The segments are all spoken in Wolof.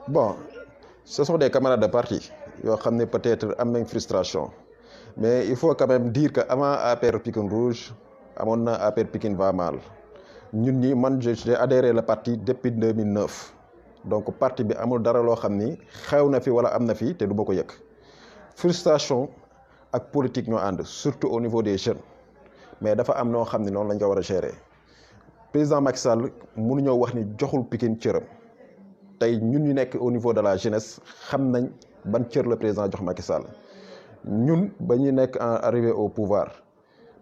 Bon, ce sont des camarades de parti yoo xam ne peut-être am nañ frustration mais il faut quand même dire que avant APR Pikine Rouge amoon na APR Pikine va mal ñun ñi man j'ai adhéré le parti depuis 2009 donc parti bi amul dara loo xam ni xew na fi wala am na fi te du ma ko yëg frustration ak politique ñoo ànd surtout au niveau des jeunes mais dafa am noo xam ne noonu lañ ko war a gérer président Macky Sall mënuñoo wax ni joxul Pikine cëram. tey ñun ñu nekk au niveau de la jeunesse xam nañ ban cër le président jox Macky Sall ñun ba ñu nekk arrivé au pouvoir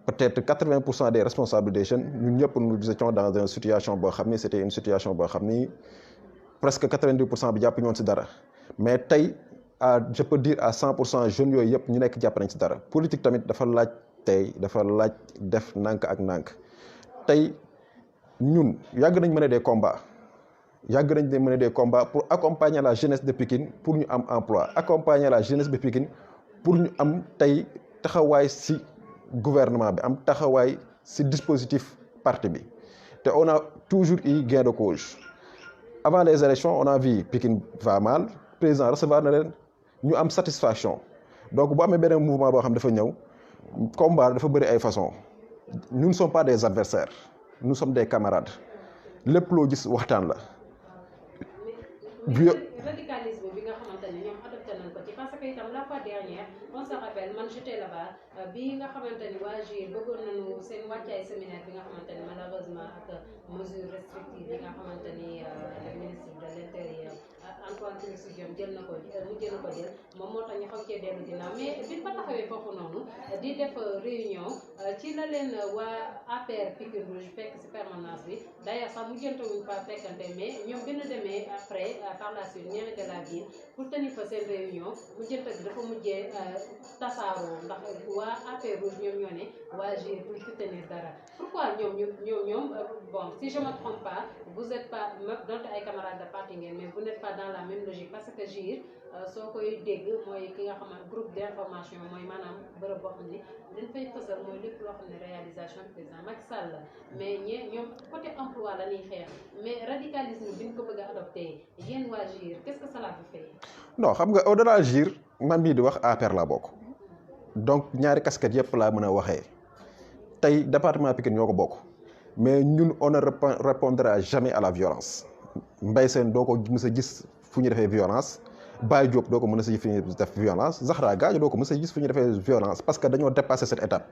peut-être 80% des responsables des jeunes ñun ñëpp nous étions dans une situation boo xam ni c'était une situation boo xam ni presque 90% bi jàpp ñoon ci dara mais tey je peux dire à 100% jeunes yooyu yëpp ñu nekk jàpp nañ ci dara politique tamit dafa laaj tey dafa laaj def nànk ak nànk tey ñun yàgg nañ mener des combats. yàgg nañ de mener des combats pour accompagner la jeunesse de Pikine pour ñu am emploi accompagner la jeunesse de Pikine pour ñu am tey taxawaay ci gouvernement bi am taxawaay ci dispositif parti bi te on a toujours eu gain de cause avant les élections on a vu Pikine va mal président recevoir na leen ñu am satisfaction donc bu amee beneen mouvement boo xam dafa ñëw combat dafa bëri ay façons nous ne sommes pas des adversaires nous sommes des camarades lépp loo gis waxtaan la. radicalisme bi nga xamante ne ñoom adopté nañ ko ci parce que itam la fois dernière on se rappelle man j'étais là-bas bi nga xamante ni waa JIR bëggoon nañu seen wàccaay séminaire bi nga xamante ni malheureusement ak mesure restrictive bi nga xamante ni le ministre de l'intérieur Antoine Félix Diome jël na ko jël moom moo tax ñu xaw cee dellu ginnaaw mais bi ba taxawee foofu noonu di def réunion ci la leen waa APR Pikine Rouge fekk ci permanence bi d'ailleurs sax mu jëntawuñ fa fekkante mais ñoom gën a demee après par la suite mairie de la ville pour tenir fa seen réunion mu jënta bi dafa mujjee tasaaroo ndax waa APR Rouge ñoom ñoo ne waa JIR pour fi tenir dara pourquoi ñoom bon si je me trompe pas vous êtes pas donte ay camarades de parti ngeen mais vous n'êtes pas dans la même logique parce que JIR soo koy dégg mooy ki nga xamante groupe d'information mooy maanaam bërëb boo xam ne dañ fay fësal mooy lépp loo xam ne réalisation du président Macky Sall la mais ñoom côté emploi la ñuy xeex mais radicalisme bi ñu ko bëgg a adopté yéen waa JIR qu'est-ce que cela vous fait? non xam nga au delà JIR man mii di wax APR laa bokk donc ñaari casquette yëpp laa mën a waxee tey département Pikine ñoo ko bokk mais ñun on ne répondra jamais à la violence Mbaye Sène doo ko mës a gis fu ñu defee violence Baye Diop doo ko mën a gis fu ñu def violence Zahra Gadio doo ko mës a gis fu ñu defee violence parce que dañoo dépassé cette étape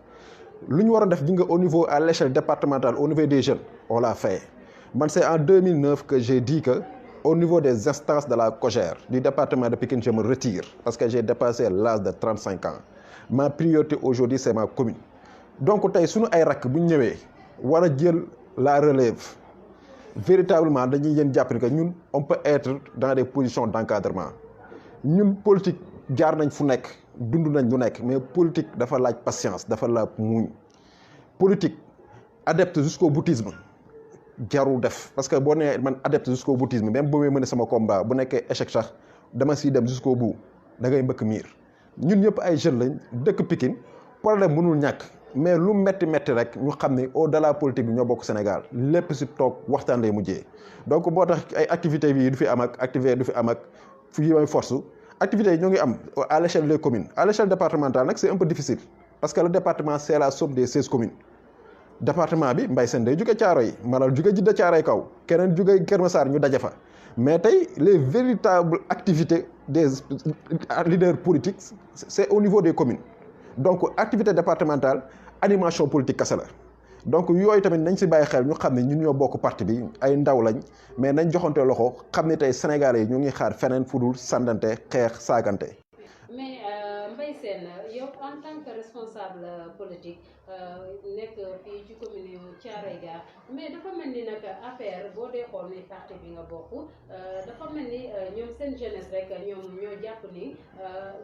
lu ñu waroon def ji nga au niveau à l'échelle départementale au niveau des jeunes on l'a fait man c'est en 2009 que j'ai dit que au niveau des instances de la COJER du département de Pikine je me retire parce que j'ai dépassé l'âge de 35 ans ma priorité aujourd'hui c'est ma commune donc tey suñu ay rakk bu ñu ñëwee war a jël la relève véritablement dañuy leen jàpp ni que ñun on peut être dans des positions d'encadrement ñun politique jaar nañ fu nekk dund nañ lu nekk mais politique dafa laaj patience dafa laaj muñ politique adepte jusqu'au boutisme jarul def parce que boo nee man adepte jusqu'au boutisme même bu may mën sama combat bu nekkee échec sax dama siy dem jusqu'au bout da ngay mbëkk miir ñun ñëpp ay jeunes lañ dëkk Pikine problème mënul ñàkk mais lu metti rek ñu xam ne au delà politique bi ñoo bokk Sénégal lépp si toog waxtaan lay mujjee donc boo tax ay activités yi du fi am ak activité du fi am ak fu yi may force activités yi ñoo ngi am à l'échelle des communes à l'échelle départementale nag c'est un peu difficile parce que le département c'est la somme des 16 communes département bi Mbaye Sène day jóge Thiaroye Malal jóge Djiddah Thiaroye Kaw keneen jóge Keur Massar ñu daje fa mais tey les véritables activités des leaders politiques c'est au niveau des communes donc activité départementale animation politique kese la donc yooyu tamit nañ si bàyyi xel ñu xam ne ñun ñoo bokk parti bi ay ndaw lañ mais nañ joxante loxo xam ne tey Sénégalais yi ñu ngi xaar feneen fu dul sàndante xeex saagante. mais Mbaye Sène yow en tant que responsable politique nekk fii ci commune Thiaroye Gare mais dafa mel ni nag APR boo dee xool ni parti bi nga bokk dafa mel ni ñoom seen jeunesse rek ñoom ñoo jàpp ni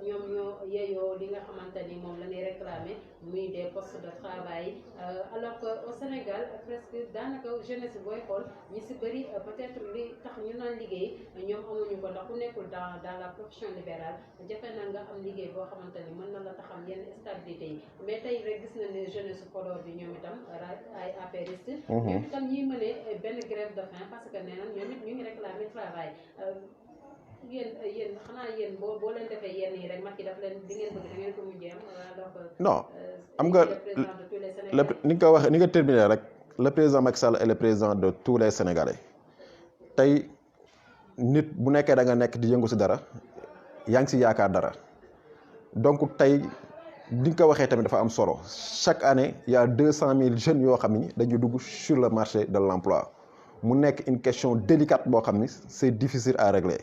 ñoom ñoo yeyoo li nga xamante ni moom la ñuy réclamer muy des postes de travail alors que au Sénégal presque daanaka jeunesse booy xool ñi si bëri peut-être li tax ñu naan liggéey ñoom amuñu ko ndax ku nekkul dans la profession libérale jafe na nga am liggéey boo xamante ni mën na la taxam yenn stabilité yi mais tey rek gis na ne jeunesse Podor bi ñoom itam ay apéristes ñoom itam ñuy mëne benn grève de faim parce que nee na ñoom it ñu ngi réclamer travail yéen xanaa yéen boo leen defee yenn yi rek Macky daf leen di ngeen bëgg da ngeen ko mujjee am alors que non am nga ni nga ko waxee ni nga terminé rek le président Macky Sall est le président de tous les Sénégalais tey nit bu nekkee da nga nekk di yëngu si dara yaa ngi si yaakaar dara donc tey di nga ko waxee tamit dafa am solo chaque année il y a 200 000 jeunes yoo xam ni dañuy dugg sur le marché de l'emploi mu nekk une question délicate boo xam ni c'est difficile à régler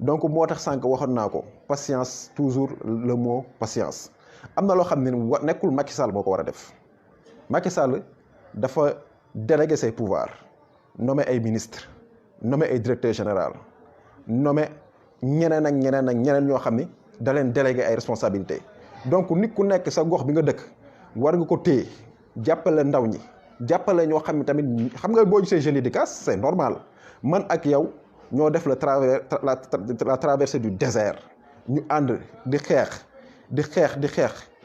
donc moo tax sànq waxoon naa ko patience toujours le mot patience am na loo xam ne nekkul Macky Sall moo ko war a def Macky Sall dafa déléguer ses pouvoirs nommer ay ministres nommer ay directeur général nommer ñeneen ak ñeneen ak ñeneen ñoo xam ni da leen déléguer ay responsabilités donc nit ku nekk sa gox bi nga dëkk war nga ko téye jàppale ndaw ñi jàppale ñoo xam ne tamit xam nga boo gisee jeunes yi di casse c'est normal man ak yow ñoo def la traversée du désert ñu ànd di xeex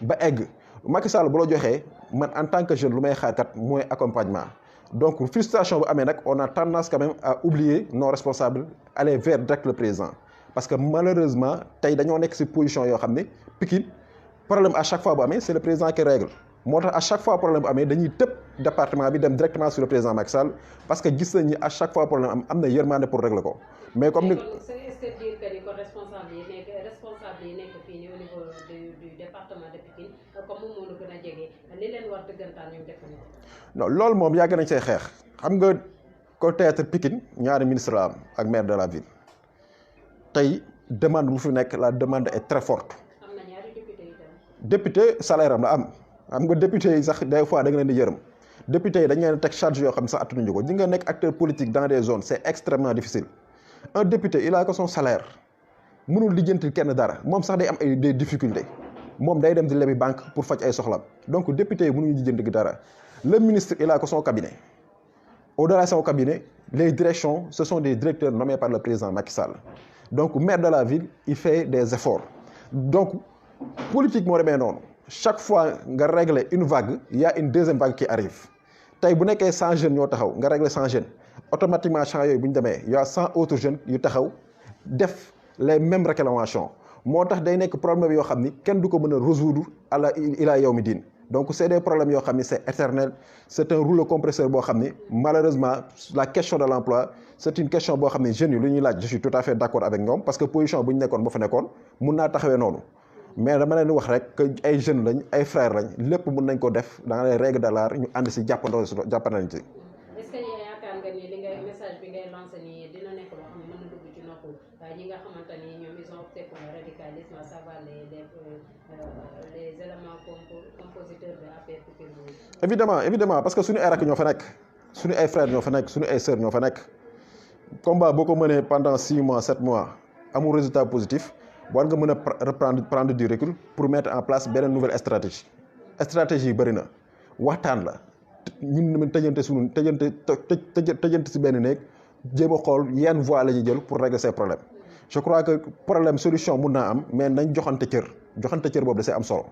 ba egg Macky Sall bu la joxee man en tant que jeune lu may xaar kat mooy accompagnement donc frustration bu amee nag on a tendance quand même à oublier nos responsables aller vers direct le président parce que malheureusement tey dañoo nekk ci position yoo xam ne Pikine problème à chaque fois bu amee c'est le président qui règle moo tax à chaque fois problème bu amee dañuy tëb département bi dem directement sur le président Macky Sall parce que gis nañ ni à chaque fois problème am na yërmande pour régler ko mais comme ni est-ce que dire que ni kon responsable yi nekk fii nii au niveau du département de Pikine comme moom moo la gën a jege li leen war dëggantaan ñoom defuñu ko. non loolu moom yàgg nañ see xeex xam nga peut-être Pikine ñaari ministre la am ak maire de la ville tey demande bu fi nekk la demande est très forte. am na ñaari député yi tam. député salaire am la am xam nga député yi sax des fois da nga leen di yërëm député yi dañ leen teg charge yoo xam ne sax attanuñu ko ñi nga nekk acteur politique dans des zones c'est extrêmement difficile un député il a que son salaire mënul lijjanti kenn dara moom sax day am ay des difficultés moom day dem di lebi banque pour faj ay soxlam donc député yi mënuñu lijjanti dara le ministre il a que son cabinet au-delà de son cabinet les directions ce sont des directeurs nommés par le président Macky Sall donc maire de la ville il fait des efforts donc politique moo demee noonu chaque fois nga régler une vague il y a une deuxième vague qui arrive tey bu nekkee 100 jeunes ñoo taxaw nga régler 100 jeunes automatiquement champs yooyu bu ñu demee il y a 100 autres jeunes yu taxaw def les mêmes réclamations moo tax day nekk problème yoo xam ni kenn du ko mën a résoudre ila yawmi diin donc c'est des problèmes yoo xam ni c'est éternel c'est un rouleau compresseur boo xam ni malheureusement la question de l'emploi c'est une question boo xam ni jeunes yi lu ñuy laaj je suis tout à fait d'accord avec ñoom parce que position bu ñu nekkoon ba fa nekkoon mun naa taxawee noonu mais dama leen wax rek que ay jeunes lañ ay frères lañ lépp mun nañ ko def dans les règles de l'art ñu ànd si jàppandoo jàppanañ ci. est-ce que yaakaar nga ni li ngay message bi ngay lancé nii dina nekk loo xam ne mën na dugg ci nopp ñi nga xamante ni ñoom ils ont opté pour le radicalisme à savoir les éléments compositeurs de APR Pikine. évidemment parce que suñu ay rakk ñoo fa nekk suñu ay frères ñoo fa nekk suñu ay sœurs ñoo fa nekk combat boo ko mënee pendant 6 mois 7 mois amul résultat positif war nga mën a prendre du recul pour mettre en place beneen nouvelle stratégie yi bëri na waxtaan la ñun tëjante si benn néeg jéem a xool yenn voie la ñuy jël pour régler ces problèmes je crois que problème solution mun naa am mais nañ joxante cër boobu da see am solo.